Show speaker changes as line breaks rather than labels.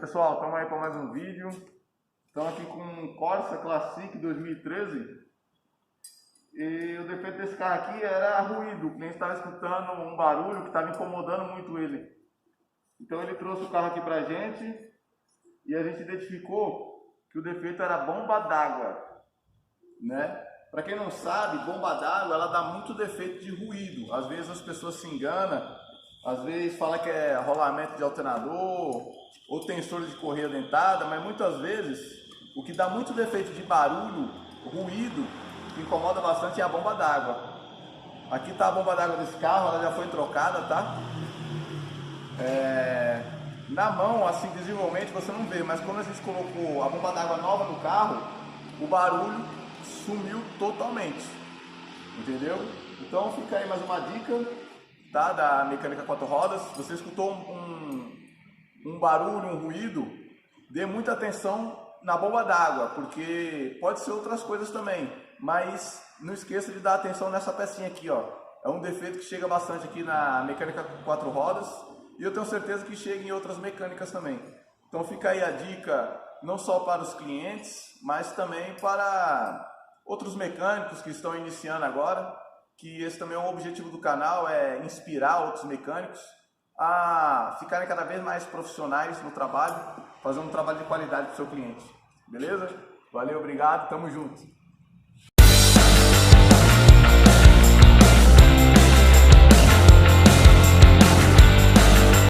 pessoal, estamos aí para mais um vídeo. Estamos aqui com um Corsa Classic 2013. E o defeito desse carro aqui era ruído. O cliente estava escutando um barulho que estava incomodando muito ele. Então ele trouxe o carro aqui para a gente e a gente identificou que o defeito era a bomba d'água, né? Para quem não sabe, bomba d'água ela dá muito defeito de ruído. Às vezes as pessoas se enganam, às vezes fala que é rolamento de alternador ou tensor de correia dentada, mas muitas vezes o que dá muito defeito de barulho, ruído, que incomoda bastante é a bomba d'água. Aqui está a bomba d'água desse carro, ela já foi trocada, tá? Na mão, assim, visivelmente você não vê, mas quando a gente colocou a bomba d'água nova no carro, o barulho sumiu totalmente, entendeu? Então fica aí mais uma dica, tá, da mecânica 4 rodas. Você escutou um barulho, um ruído, dê muita atenção na bomba d'água, porque pode ser outras coisas também, mas não esqueça de dar atenção nessa pecinha aqui, ó. É um defeito que chega bastante aqui na mecânica 4 rodas e eu tenho certeza que chega em outras mecânicas também. Então fica aí a dica, não só para os clientes, mas também para outros mecânicos que estão iniciando agora, que esse também é um objetivo do canal, é inspirar outros mecânicos a ficarem cada vez mais profissionais no trabalho, fazendo um trabalho de qualidade para o seu cliente. Beleza? Valeu, obrigado, tamo junto.